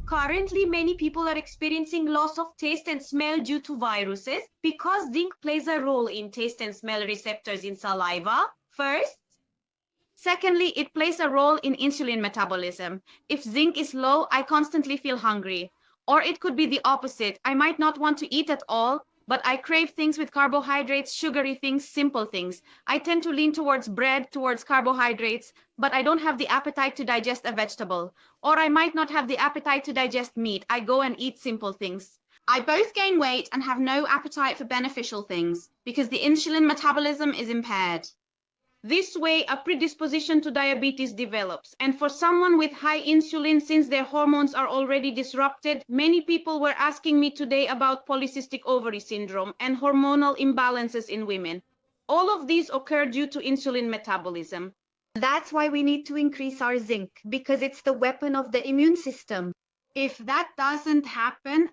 Currently, many people are experiencing loss of taste and smell due to viruses because zinc plays a role in taste and smell receptors in saliva. First, secondly, it plays a role in insulin metabolism. If zinc is low, I constantly feel hungry. Or it could be the opposite. I might not want to eat at all, but I crave things with carbohydrates, sugary things, simple things. I tend to lean towards bread, towards carbohydrates, but I don't have the appetite to digest a vegetable. Or I might not have the appetite to digest meat. I go and eat simple things. I both gain weight and have no appetite for beneficial things because the insulin metabolism is impaired. This way, a predisposition to diabetes develops. And for someone with high insulin, since their hormones are already disrupted, many people were asking me today about polycystic ovary syndrome and hormonal imbalances in women. All of these occur due to insulin metabolism. That's why we need to increase our zinc, because it's the weapon of the immune system. If that doesn't happen,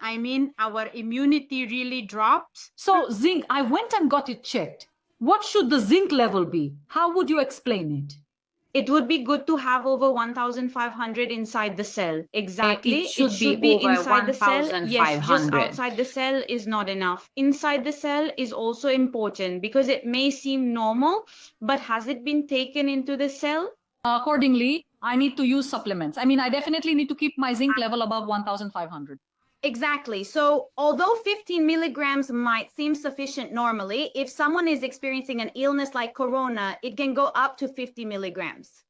our immunity really drops. So zinc, I went and got it checked. What should the zinc level be? How would you explain it? It would be good to have over 1,500 inside the cell. Exactly. It should be over inside the cell. 1,500. Yes, just outside the cell is not enough. Inside the cell is also important because it may seem normal, but has it been taken into the cell? Accordingly, I need to use supplements. I definitely need to keep my zinc level above 1,500. Exactly. So although 15 milligrams might seem sufficient normally, if someone is experiencing an illness like corona, it can go up to 50 milligrams.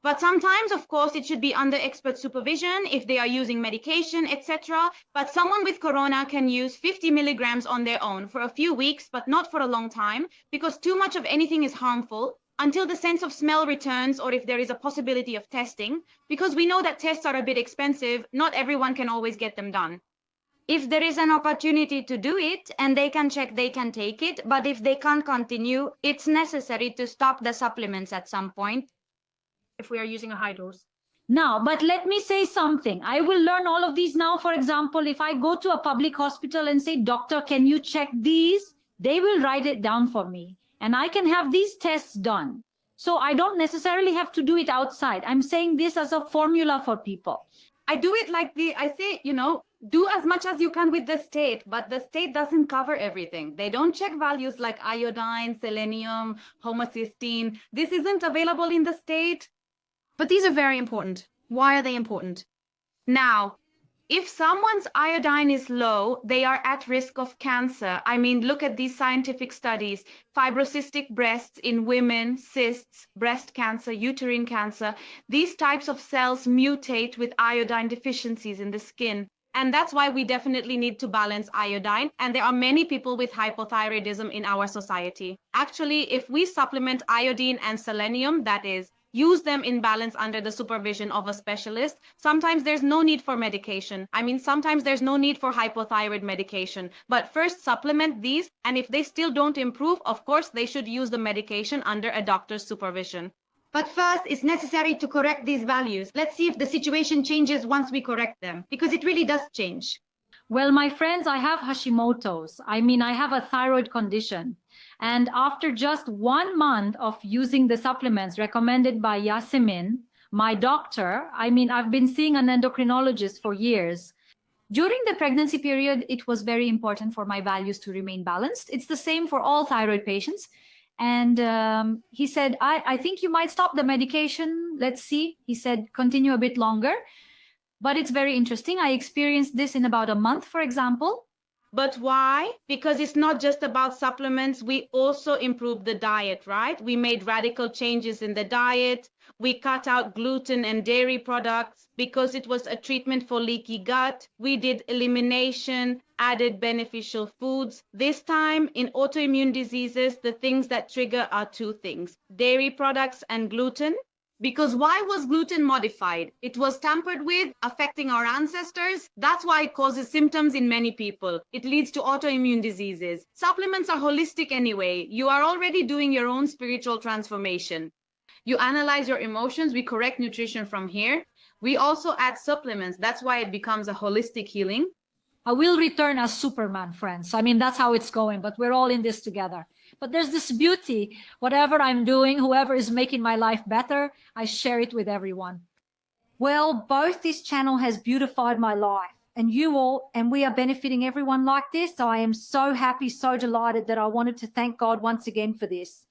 But sometimes, of course, it should be under expert supervision if they are using medication, etc. But someone with corona can use 50 milligrams on their own for a few weeks, but not for a long time, because too much of anything is harmful until the sense of smell returns or if there is a possibility of testing, because we know that tests are a bit expensive. Not everyone can always get them done. If there is an opportunity to do it and they can check, they can take it. But if they can't continue, it's necessary to stop the supplements at some point if we are using a high dose. Now, but let me say something. I will learn all of these now. For example, if I go to a public hospital and say, doctor, can you check these? They will write it down for me and I can have these tests done. So I don't necessarily have to do it outside. I'm saying this as a formula for people. I do it I say, do as much as you can with the state, but the state doesn't cover everything. They don't check values like iodine, selenium, homocysteine. This isn't available in the state. But these are very important. Why are they important? Now, if someone's iodine is low, they are at risk of cancer. Look at these scientific studies. Fibrocystic breasts in women, cysts, breast cancer, uterine cancer. These types of cells mutate with iodine deficiencies in the skin. And that's why we definitely need to balance iodine. And there are many people with hypothyroidism in our society. Actually, if we supplement iodine and selenium, that is, use them in balance under the supervision of a specialist, sometimes there's no need for medication. Sometimes there's no need for hypothyroid medication. But first supplement these, and if they still don't improve, of course, they should use the medication under a doctor's supervision. But first, it's necessary to correct these values. Let's see if the situation changes once we correct them, because it really does change. Well, my friends, I have Hashimoto's. I have a thyroid condition. And after just 1 month of using the supplements recommended by Yasemin, my doctor, I've been seeing an endocrinologist for years. During the pregnancy period, it was very important for my values to remain balanced. It's the same for all thyroid patients. And he said, I think you might stop the medication. Let's see. He said, continue a bit longer. But it's very interesting. I experienced this in about a month, for example. But why? Because it's not just about supplements. We also improved the diet, right? We made radical changes in the diet. We cut out gluten and dairy products because it was a treatment for leaky gut. We did elimination, added beneficial foods. This time in autoimmune diseases, the things that trigger are 2 things: dairy products and gluten. Because why was gluten modified? It was tampered with, affecting our ancestors. That's why it causes symptoms in many people. It leads to autoimmune diseases. Supplements are holistic anyway. You are already doing your own spiritual transformation. You analyze your emotions. We correct nutrition from here. We also add supplements. That's why it becomes a holistic healing. I will return as Superman, friends. That's how it's going, but we're all in this together. But there's this beauty. Whatever I'm doing, whoever is making my life better, I share it with everyone. Well, both this channel has beautified my life and you all, and we are benefiting everyone like this. So I am so happy, so delighted that I wanted to thank God once again for this.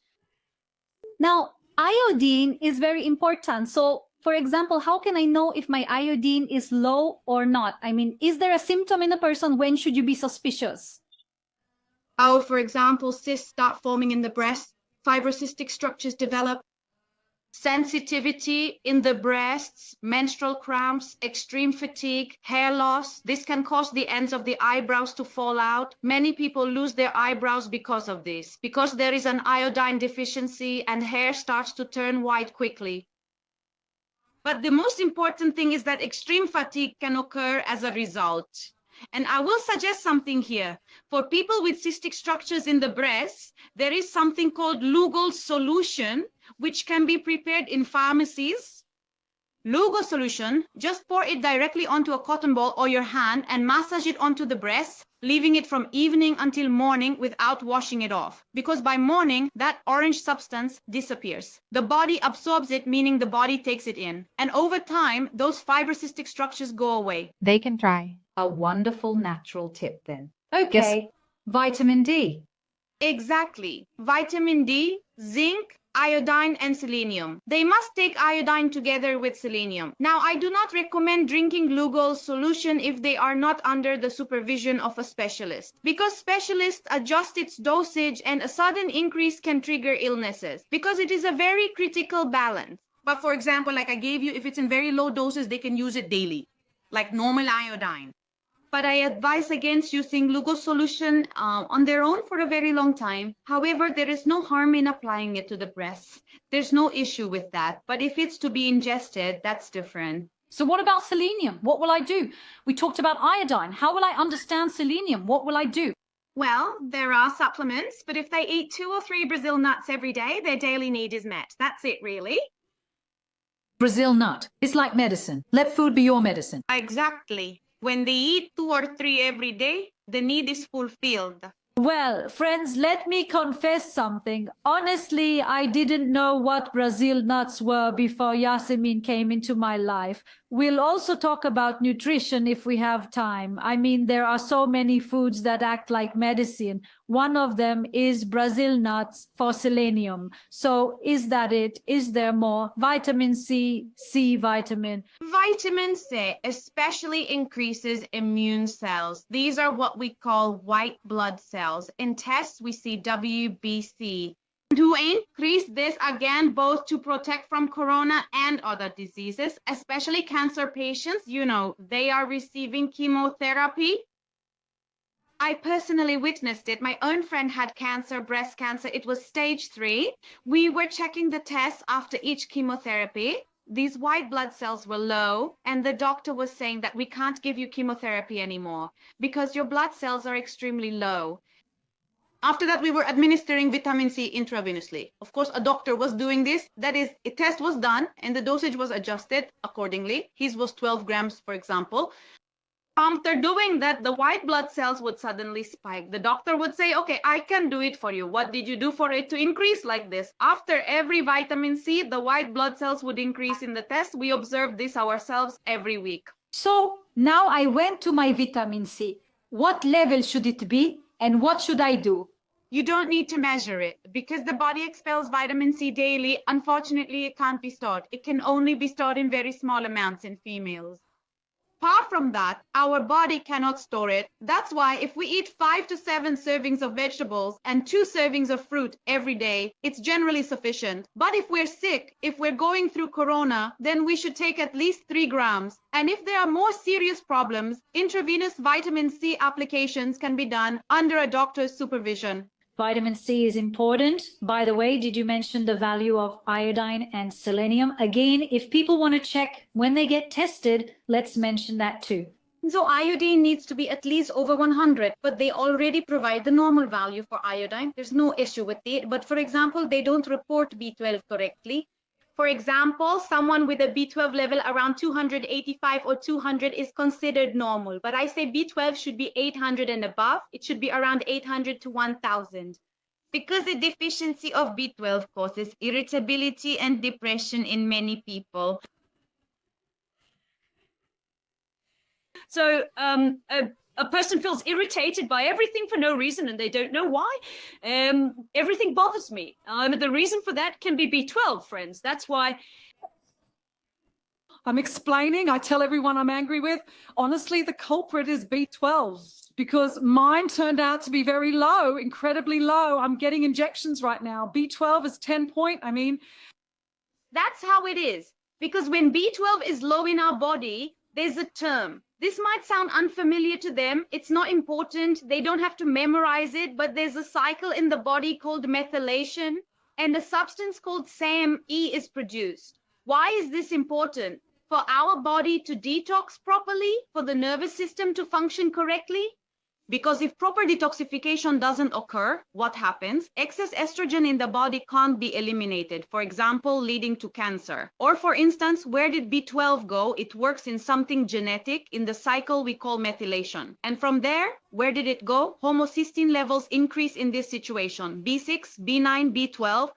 Now, iodine is very important. So, for example, how can I know if my iodine is low or not? I mean, is there a symptom in a person? When should you be suspicious? Oh, for example, cysts start forming in the breast, fibrocystic structures develop, sensitivity in the breasts, menstrual cramps, extreme fatigue, hair loss. This can cause the ends of the eyebrows to fall out. Many people lose their eyebrows because of this, because there is an iodine deficiency and hair starts to turn white quickly. But the most important thing is that extreme fatigue can occur as a result. And I will suggest something here. For people with cystic structures in the breast, there is something called Lugol's solution, which can be prepared in pharmacies. Lugol solution, just pour it directly onto a cotton ball or your hand and massage it onto the breast, leaving it from evening until morning without washing it off. Because by morning, that orange substance disappears. The body absorbs it, meaning the body takes it in. And over time, those fibrocystic structures go away. They can try. A wonderful natural tip then. Okay. Vitamin D. Exactly. Vitamin D, zinc, iodine, and selenium. They must take iodine together with selenium. Now, I do not recommend drinking Lugol's solution if they are not under the supervision of a specialist, because specialists adjust its dosage and a sudden increase can trigger illnesses, because it is a very critical balance. But for example, like I gave you, if it's in very low doses, they can use it daily, like normal iodine. But I advise against using Lugol solution on their own for a very long time. However, there is no harm in applying it to the breast. There's no issue with that. But if it's to be ingested, that's different. So what about selenium? What will I do? We talked about iodine. How will I understand selenium? What will I do? Well, there are supplements, but if they eat 2 or 3 Brazil nuts every day, their daily need is met. That's it, really. Brazil nut. It's like medicine. Let food be your medicine. Exactly. When they eat 2 or 3 every day, the need is fulfilled. Well, friends, let me confess something. Honestly, I didn't know what Brazil nuts were before Yasemin came into my life. We'll also talk about nutrition if we have time. I mean, there are so many foods that act like medicine. One of them is Brazil nuts for selenium. So is that it? Is there more? Vitamin C, C vitamin. Vitamin C especially increases immune cells. These are what we call white blood cells. In tests, we see WBC. To increase this again, both to protect from corona and other diseases, especially cancer patients, they are receiving chemotherapy. I personally witnessed it. My own friend had cancer, breast cancer. It was stage 3. We were checking the tests after each chemotherapy. These white blood cells were low, and the doctor was saying that we can't give you chemotherapy anymore because your blood cells are extremely low. After that, we were administering vitamin C intravenously. Of course, a doctor was doing this. That is, a test was done and the dosage was adjusted accordingly. His was 12 grams, for example. After doing that, the white blood cells would suddenly spike. The doctor would say, okay, I can do it for you. What did you do for it to increase like this? After every vitamin C, the white blood cells would increase in the test. We observed this ourselves every week. So now I went to my vitamin C. What level should it be and what should I do? You don't need to measure it because the body expels vitamin C daily. Unfortunately, it can't be stored. It can only be stored in very small amounts in females. Apart from that, our body cannot store it. That's why if we eat 5 to 7 servings of vegetables and 2 servings of fruit every day, it's generally sufficient. But if we're sick, if we're going through corona, then we should take at least 3 grams. And if there are more serious problems, intravenous vitamin C applications can be done under a doctor's supervision. Vitamin C is important. By the way, did you mention the value of iodine and selenium? Again, if people want to check when they get tested, let's mention that too. So iodine needs to be at least over 100, but they already provide the normal value for iodine. There's no issue with it. But for example, they don't report B12 correctly. For example, someone with a B12 level around 285 or 200 is considered normal. But I say B12 should be 800 and above. It should be around 800 to 1000. Because the deficiency of B12 causes irritability and depression in many people. So a person feels irritated by everything for no reason and they don't know why. Everything bothers me. The reason for that can be B12, friends. That's why. I'm explaining, I tell everyone I'm angry with. Honestly, the culprit is B12 because mine turned out to be very low, incredibly low. I'm getting injections right now. B12 is 10 point. I mean, that's how it is. Because when B12 is low in our body, there's a term. This might sound unfamiliar to them. It's not important. They don't have to memorize it, but there's a cycle in the body called methylation, and a substance called SAMe is produced. Why is this important? For our body to detox properly, for the nervous system to function correctly. Because if proper detoxification doesn't occur, what happens? Excess estrogen in the body can't be eliminated, for example, leading to cancer. Or for instance, where did B12 go? It works in something genetic in the cycle we call methylation. And from there, where did it go? Homocysteine levels increase in this situation. B6, B9, B12.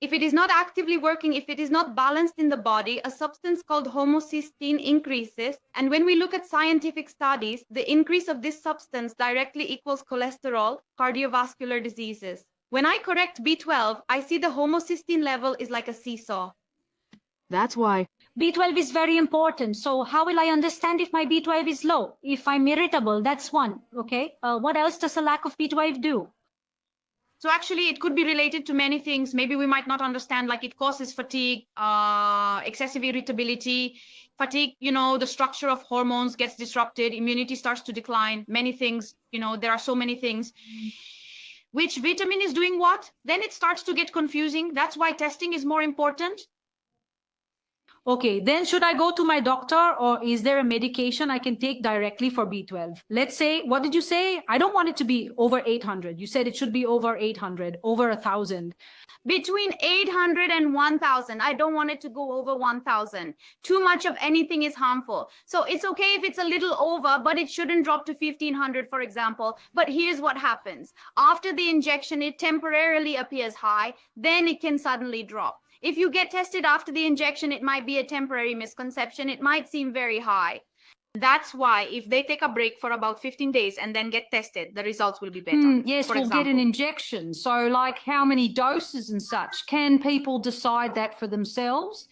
If it is not actively working, if it is not balanced in the body, a substance called homocysteine increases. And when we look at scientific studies, the increase of this substance directly equals cholesterol, cardiovascular diseases. When I correct B12, I see the homocysteine level is like a seesaw. That's why. B12 is very important. So how will I understand if my B12 is low? If I'm irritable, that's one. Okay. What else does a lack of B12 do? So actually, it could be related to many things. Maybe we might not understand, like it causes fatigue, excessive irritability. Fatigue, the structure of hormones gets disrupted, immunity starts to decline, many things, there are so many things. Which vitamin is doing what? Then it starts to get confusing. That's why testing is more important. Okay, then should I go to my doctor or is there a medication I can take directly for B12? Let's say, what did you say? I don't want it to be over 800. You said it should be over 800, over 1,000. Between 800 and 1,000. I don't want it to go over 1,000. Too much of anything is harmful. So it's okay if it's a little over, but it shouldn't drop to 1,500, for example. But here's what happens. After the injection, it temporarily appears high, then it can suddenly drop. If you get tested after the injection, it might be a temporary misconception. It might seem very high. That's why if they take a break for about 15 days and then get tested, the results will be better. Yes, for we'll example. get an injection. So like how many doses and such? Can people decide that for themselves?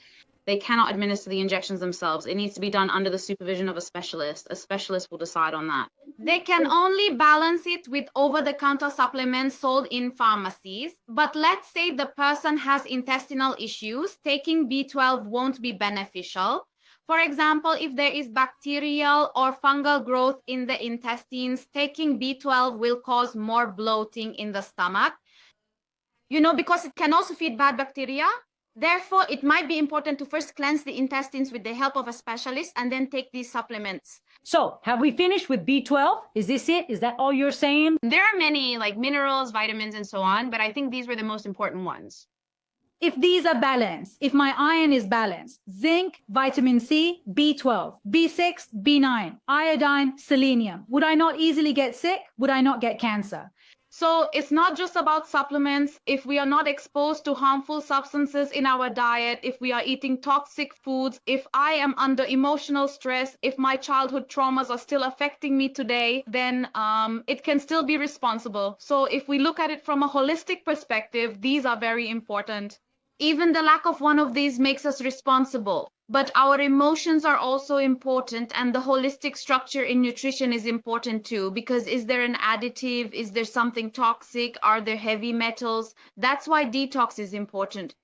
They cannot administer the injections themselves. It needs to be done under the supervision of a specialist. A specialist will decide on that. They can only balance it with over-the-counter supplements sold in pharmacies. But let's say the person has intestinal issues, taking B12 won't be beneficial. For example, if there is bacterial or fungal growth in the intestines, taking B12 will cause more bloating in the stomach. Because it can also feed bad bacteria. Therefore, it might be important to first cleanse the intestines with the help of a specialist and then take these supplements. So have we finished with B12? Is this it? Is that all you're saying? There are many like minerals, vitamins, and so on, but I think these were the most important ones. If these are balanced, if my iron is balanced, zinc, vitamin C, B12, B6, B9, iodine, selenium, would I not easily get sick? Would I not get cancer? So it's not just about supplements. If we are not exposed to harmful substances in our diet, if we are eating toxic foods, if I am under emotional stress, if my childhood traumas are still affecting me today, then it can still be responsible. So if we look at it from a holistic perspective, these are very important. Even the lack of one of these makes us responsible. But our emotions are also important, and the holistic structure in nutrition is important too, because is there an additive? Is there something toxic? Are there heavy metals? That's why detox is important.